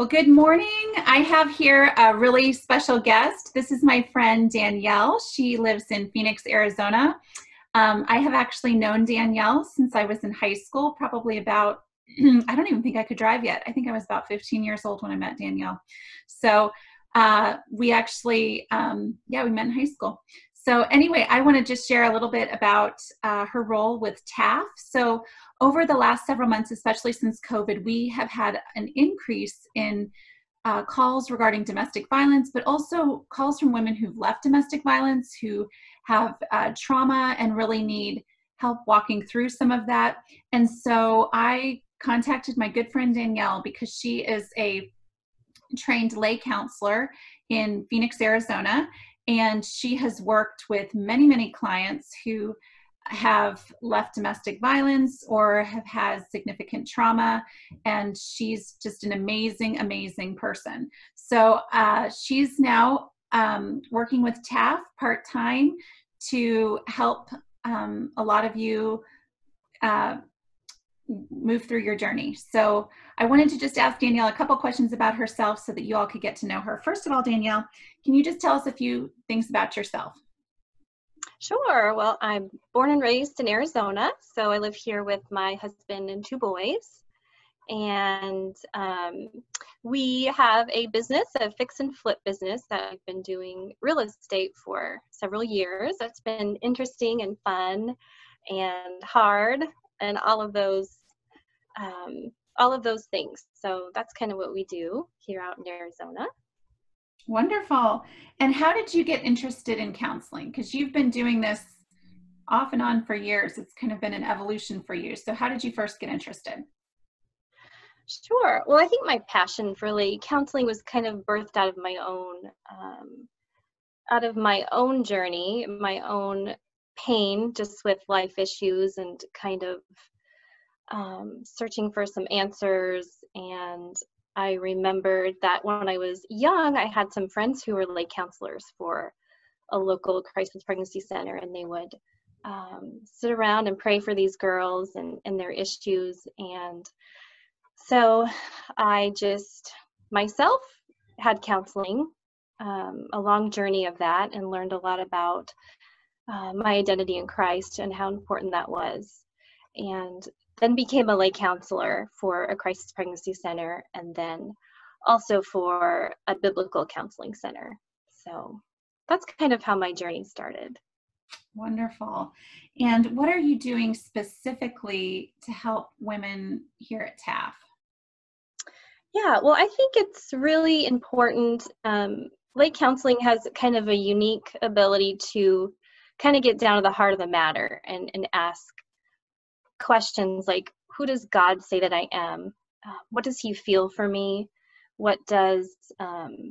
Well, good morning. I have here a really special guest. This is my friend Danielle. She lives in Phoenix, Arizona. I have actually known Danielle since I was in high school, probably about, I don't even think I could drive yet. I think I was about 15 years old when I met Danielle. So we actually, we met in high school. So anyway, I want to just share a little bit about her role with TAF. So over the last several months, especially since COVID, we have had an increase in calls regarding domestic violence, but also calls from women who've left domestic violence, who have trauma and really need help walking through some of that. And so I contacted my good friend Danielle because she is a trained lay counselor in Phoenix, Arizona, and she has worked with many, many clients who have left domestic violence or have had significant trauma, and she's just an amazing, amazing person. So she's now working with TAF part-time to help a lot of you move through your journey. So I wanted to just ask Danielle a couple questions about herself so that you all could get to know her. First of all, Danielle, can you just tell us a few things about yourself? Sure. Well, I'm born and raised in Arizona, so I live here with my husband and two boys. And we have a business, a fix and flip business that I've been doing real estate for several years. That's been interesting and fun and hard and all of those things. So that's kind of what we do here out in Arizona. Wonderful. And how did you get interested in counseling? Because you've been doing this off and on for years. It's kind of been an evolution for you. So how did you first get interested? Sure. Well, I think my passion for counseling was kind of birthed out of my own journey, my own pain, just with life issues and kind of searching for some answers. And I remembered that when I was young, I had some friends who were lay counselors for a local crisis pregnancy center, and they would sit around and pray for these girls and their issues. And so I just myself had counseling, a long journey of that, and learned a lot about my identity in Christ and how important that was. And then became a lay counselor for a crisis pregnancy center, and then also for a biblical counseling center. So that's kind of how my journey started. Wonderful. And what are you doing specifically to help women here at TAF? Yeah, well, I think it's really important. Lay counseling has kind of a unique ability to kind of get down to the heart of the matter and ask questions like, who does God say that I am? What does he feel for me? What does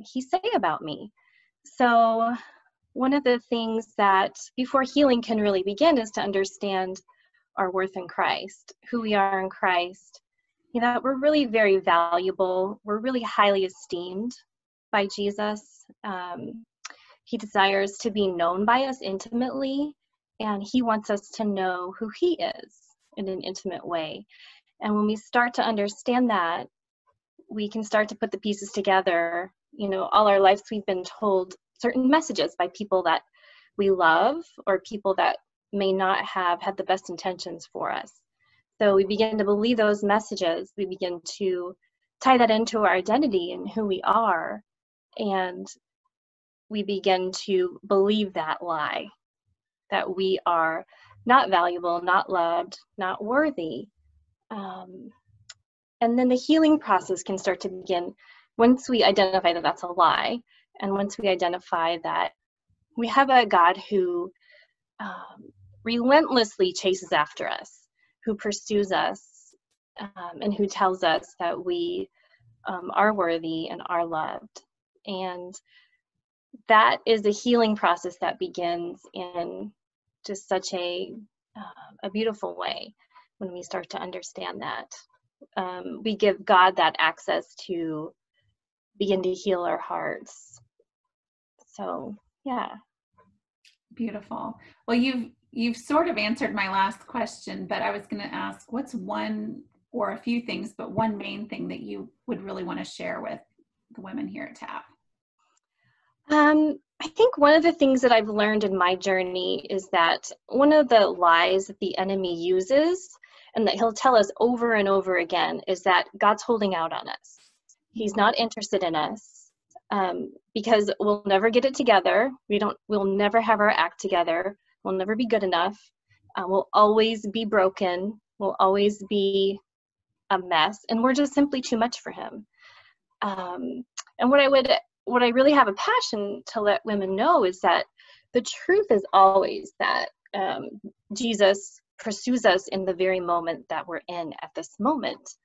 he say about me? So one of the things that before healing can really begin is to understand our worth in Christ, who we are in Christ. You know, we're really very valuable. We're really highly esteemed by Jesus. He desires to be known by us intimately, and he wants us to know who he is in an intimate way. And when we start to understand that, we can start to put the pieces together. You know, all our lives we've been told certain messages by people that we love or people that may not have had the best intentions for us. So we begin to believe those messages. We begin to tie that into our identity and who we are. And we begin to believe that lie, that we are not valuable, not loved, not worthy. And then the healing process can start to begin once we identify that that's a lie, and once we identify that we have a God who relentlessly chases after us, who pursues us, and who tells us that we are worthy and are loved. And that is a healing process that begins in just such a beautiful way when we start to understand that. We give God that access to begin to heal our hearts. So, yeah. Beautiful. Well, you've sort of answered my last question, but I was going to ask, what's one or a few things, but one main thing that you would really want to share with the women here at TAF? I think one of the things that I've learned in my journey is that one of the lies that the enemy uses, and that he'll tell us over and over again, is that God's holding out on us. He's not interested in us, because we'll never get it together. We'll never have our act together. We'll never be good enough. We'll always be broken. We'll always be a mess, and we're just simply too much for him. And what I really have a passion to let women know is that the truth is always that Jesus pursues us in the very moment that we're in at this moment.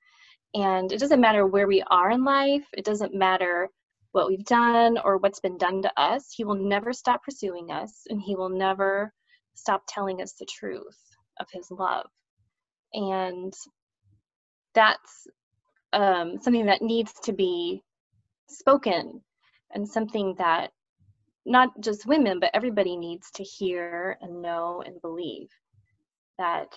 And it doesn't matter where we are in life. It doesn't matter what we've done or what's been done to us. He will never stop pursuing us, and he will never stop telling us the truth of his love. And that's something that needs to be spoken, and something that not just women, but everybody needs to hear and know and believe, that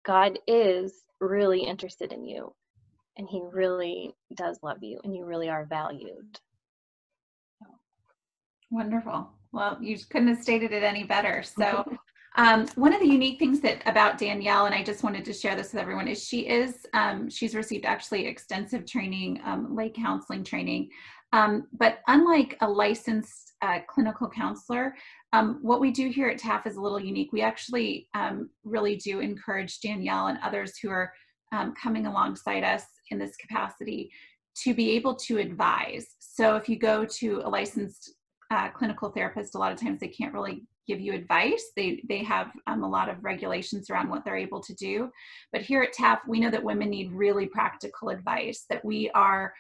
God is really interested in you, and he really does love you, and you really are valued. Wonderful. Well, you couldn't have stated it any better. So one of the unique things about Danielle, and I just wanted to share this with everyone, is she's received actually extensive training, lay counseling training. But unlike a licensed clinical counselor, what we do here at TAF is a little unique. We actually really do encourage Danielle and others who are coming alongside us in this capacity to be able to advise. So if you go to a licensed clinical therapist, a lot of times they can't really give you advice. They have a lot of regulations around what they're able to do. But here at TAF, we know that women need really practical advice, that we are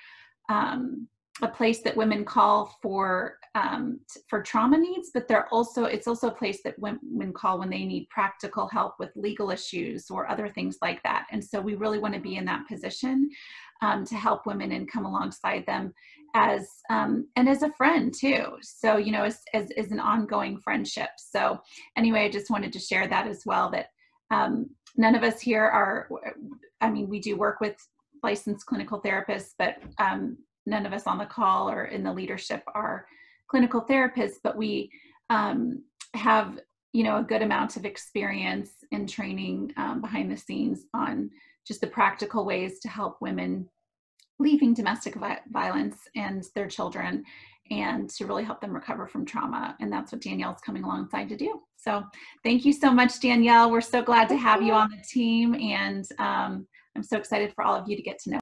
a place that women call for trauma needs, but it's also a place that women call when they need practical help with legal issues or other things like that. And so we really want to be in that position to help women and come alongside them as a friend too. So, as an ongoing friendship. So anyway, I just wanted to share that as well, that none of us here we do work with licensed clinical therapists, but none of us on the call or in the leadership are clinical therapists, but we have, a good amount of experience in training behind the scenes on just the practical ways to help women leaving domestic violence and their children, and to really help them recover from trauma. And that's what Danielle's coming alongside to do. So thank you so much, Danielle. We're so glad to have you on the team. And I'm so excited for all of you to get to know